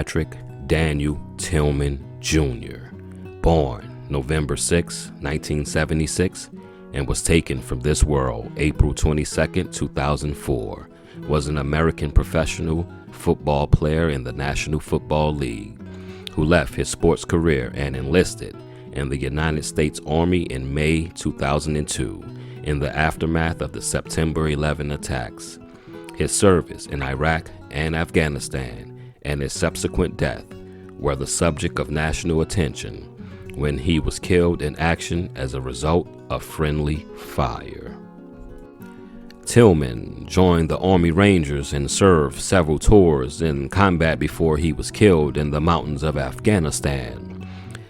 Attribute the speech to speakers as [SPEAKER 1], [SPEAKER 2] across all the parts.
[SPEAKER 1] Patrick Daniel Tillman Jr., born November 6, 1976, and was taken from this world April 22, 2004, was an American professional football player in the National Football League who left his sports career and enlisted in the United States Army in May 2002 in the aftermath of the September 11 attacks. His service in Iraq and Afghanistan and his subsequent death were the subject of national attention when he was killed in action as a result of friendly fire. Tillman joined the Army Rangers and served several tours in combat before he was killed in the mountains of Afghanistan.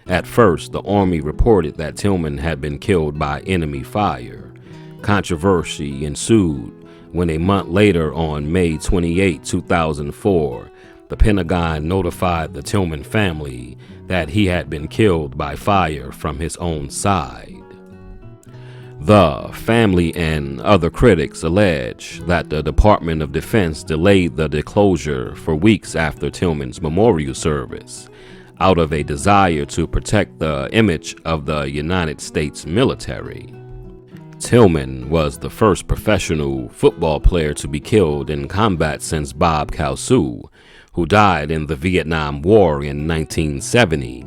[SPEAKER 1] At first, the Army reported that Tillman had been killed by enemy fire. Controversy ensued when a month later, on May 28, 2004, the Pentagon notified the Tillman family that he had been killed by fire from his own side. The family and other critics allege that the Department of Defense delayed the disclosure for weeks after Tillman's memorial service, out of a desire to protect the image of the United States military. Tillman was the first professional football player to be killed in combat since Bob Kalsu, who died in the Vietnam War in 1970.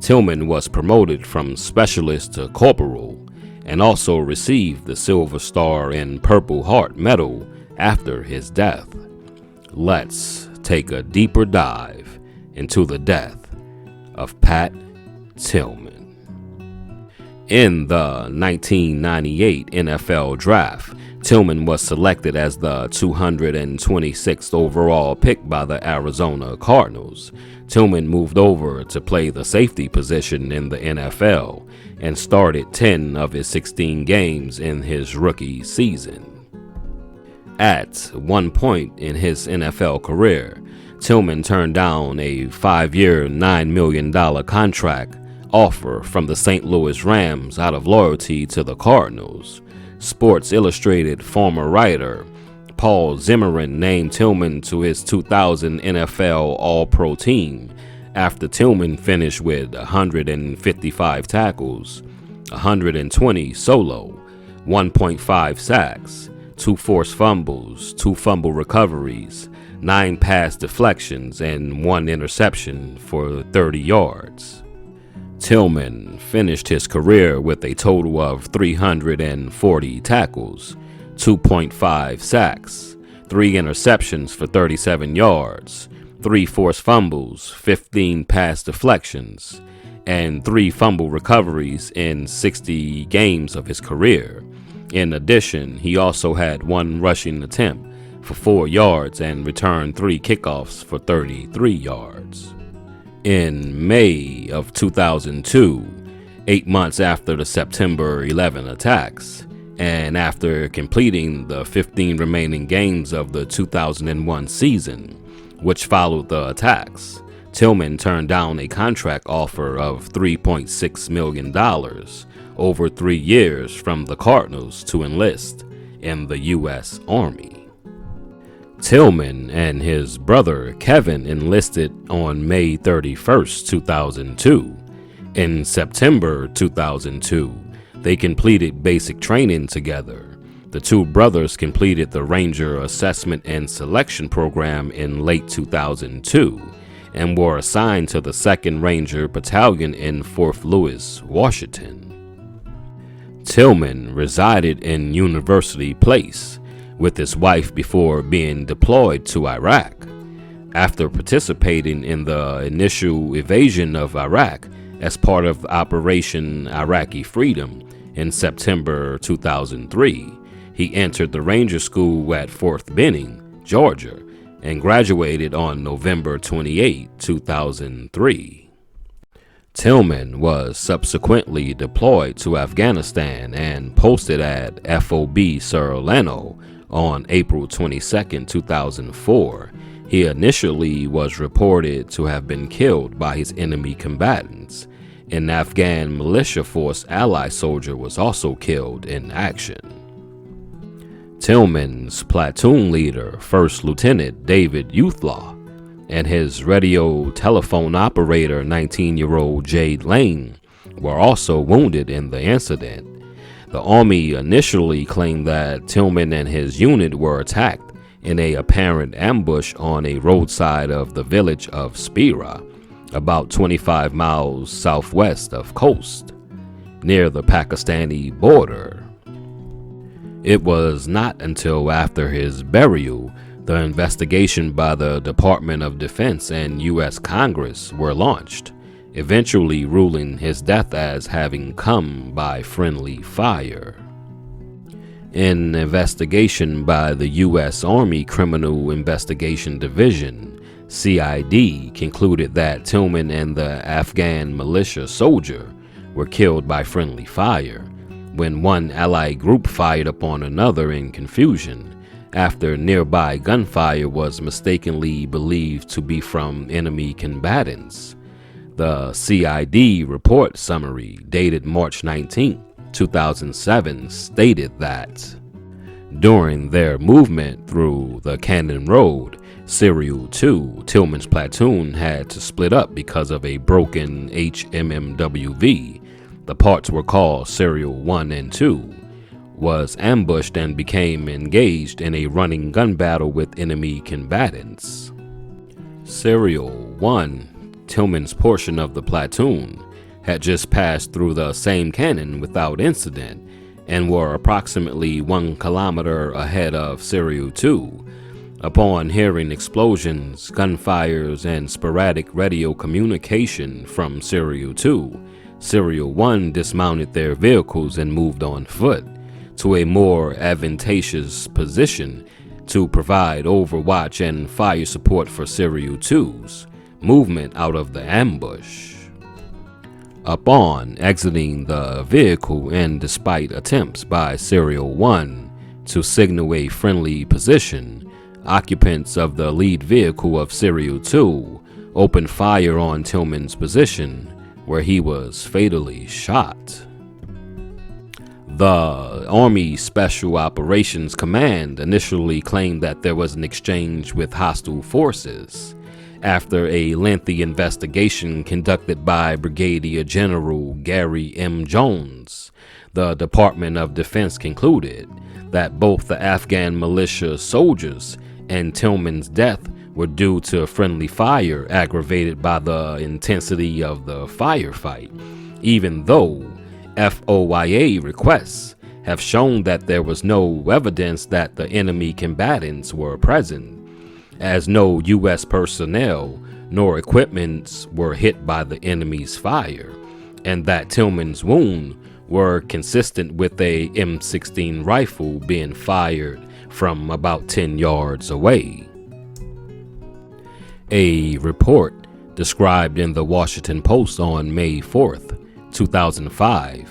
[SPEAKER 1] Tillman was promoted from specialist to corporal and also received the Silver Star and Purple Heart Medal after his death. Let's take a deeper dive into the death of Pat Tillman. In the 1998 NFL Draft, Tillman was selected as the 226th overall pick by the Arizona Cardinals. Tillman moved over to play the safety position in the NFL and started 10 of his 16 games in his rookie season. At one point in his NFL career, Tillman turned down a 5-year, $9 million contract offer from the St. Louis Rams out of loyalty to the Cardinals. Sports Illustrated former writer Paul Zimmerman named Tillman to his 2000 NFL All-Pro team after Tillman finished with 155 tackles, 120 solo, 1.5 sacks, 2 forced fumbles, 2 fumble recoveries, 9 pass deflections, and 1 interception for 30 yards. Tillman finished his career with a total of 340 tackles, 2.5 sacks, 3 interceptions for 37 yards, 3 forced fumbles, 15 pass deflections, and 3 fumble recoveries in 60 games of his career. In addition, he also had 1 rushing attempt for 4 yards and returned 3 kickoffs for 33 yards. In May of 2002, 8 months after the September 11 attacks, and after completing the 15 remaining games of the 2001 season, which followed the attacks, Tillman turned down a contract offer of $3.6 million over 3 years from the Cardinals to enlist in the U.S. Army. Tillman and his brother Kevin enlisted on May 31, 2002. In September 2002, they completed basic training together. The 2 brothers completed the Ranger Assessment and Selection Program in late 2002 and were assigned to the 2nd Ranger Battalion in Fort Lewis, Washington. Tillman resided in University Place with his wife before being deployed to Iraq. After participating in the initial invasion of Iraq as part of Operation Iraqi Freedom in September 2003, he entered the Ranger School at Fort Benning, Georgia, and graduated on November 28, 2003. Tillman was subsequently deployed to Afghanistan and posted at FOB Serrano on April 22, 2004. He initially was reported to have been killed by his enemy combatants. An Afghan militia force ally soldier was also killed in action. Tillman's platoon leader, First Lieutenant David Youthlaw, and his radio telephone operator, 19-year-old Jade Lane, were also wounded in the incident. The Army initially claimed that Tillman and his unit were attacked in a apparent ambush on a roadside of the village of Spira, about 25 miles southwest of Khost, near the Pakistani border. It was not until after his burial the investigation by the Department of Defense and U.S. Congress were launched, eventually ruling his death as having come by friendly fire. An investigation by the U.S. Army Criminal Investigation Division, CID, concluded that Tillman and the Afghan militia soldier were killed by friendly fire when one allied group fired upon another in confusion after nearby gunfire was mistakenly believed to be from enemy combatants. The CID report summary, dated March 19, 2007, stated that during their movement through the Cannon Road, Serial 2, Tillman's platoon had to split up because of a broken HMMWV. The parts were called Serial 1 and 2, was ambushed and became engaged in a running gun battle with enemy combatants. Serial 1, Tillman's portion of the platoon, had just passed through the same cannon without incident and were approximately 1 kilometer ahead of Serial 2. Upon hearing explosions, gunfires, and sporadic radio communication from Serial 2, Serial 1 dismounted their vehicles and moved on foot to a more advantageous position to provide overwatch and fire support for Serial 2's movement out of the ambush. Upon exiting the vehicle, and despite attempts by Serial 1 to signal a friendly position, occupants of the lead vehicle of Serial 2 opened fire on Tillman's position, where he was fatally shot. The Army Special Operations Command initially claimed that there was an exchange with hostile forces. After a lengthy investigation conducted by Brigadier General Gary M. Jones, the Department of Defense concluded that both the Afghan militia soldiers and Tillman's death were due to friendly fire aggravated by the intensity of the firefight, even though FOIA requests have shown that there was no evidence that the enemy combatants were present, as no U.S. personnel nor equipment were hit by the enemy's fire, and that Tillman's wounds were consistent with a M16 rifle being fired from about 10 yards away. A report described in the Washington Post on May 4th, 2005,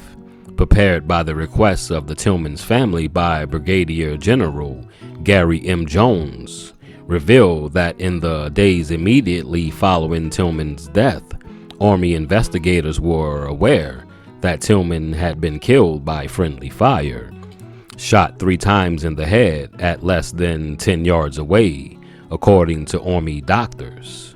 [SPEAKER 1] prepared by the request of the Tillman's family by Brigadier General Gary M. Jones, revealed that in the days immediately following Tillman's death, Army investigators were aware that Tillman had been killed by friendly fire, shot 3 times in the head at less than 10 yards away, according to Army doctors.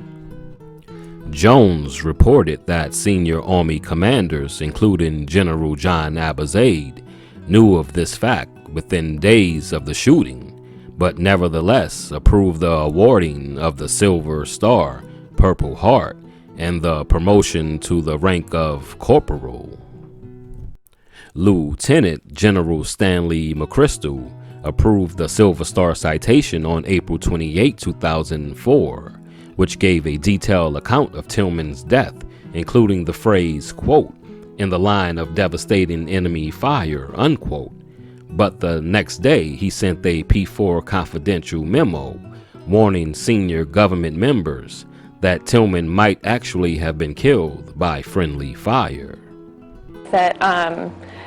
[SPEAKER 1] Jones reported that senior Army commanders, including General John Abizaid, knew of this fact within days of the shooting, but nevertheless approved the awarding of the Silver Star, Purple Heart, and the promotion to the rank of corporal. Lieutenant General Stanley McChrystal approved the Silver Star citation on April 28, 2004, which gave a detailed account of Tillman's death, including the phrase, quote, "in the line of devastating enemy fire," unquote. But the next day, he sent a P4 confidential memo warning senior government members that Tillman might actually have been killed by friendly fire.
[SPEAKER 2] That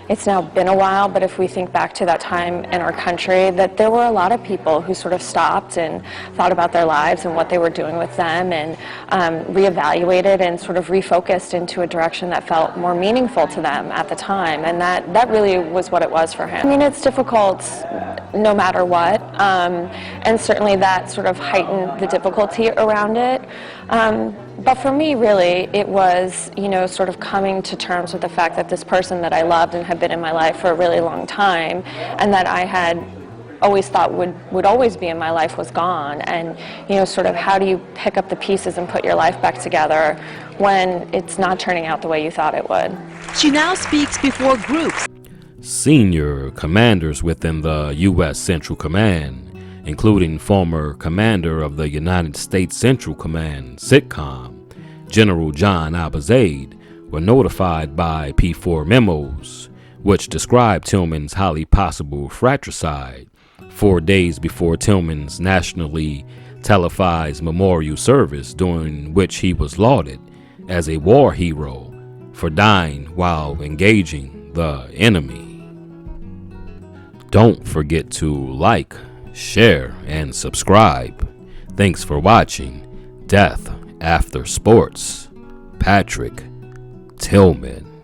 [SPEAKER 2] it's now been a while, but if we think back to that time in our country, that there were a lot of people who sort of stopped and thought about their lives and what they were doing with them, and reevaluated and sort of refocused into a direction that felt more meaningful to them at the time. And that really was what it was for him. I mean, it's difficult no matter what, and certainly that sort of heightened the difficulty around it. But for me, really, it was, sort of coming to terms with the fact that this person that I loved and had been in my life for a really long time, and that I had always thought would always be in my life, was gone. And, sort of how do you pick up the pieces and put your life back together when it's not turning out the way you thought it would?
[SPEAKER 3] She now speaks before groups.
[SPEAKER 1] Senior commanders within the U.S. Central Command, including former commander of the United States Central Command, SITCOM, General John Abizaid, were notified by P4 memos, which described Tillman's highly possible fratricide 4 days before Tillman's nationally televised memorial service, during which he was lauded as a war hero for dying while engaging the enemy. Don't forget to like, share, and subscribe. Thanks for watching Death After Sports. Patrick Tillman.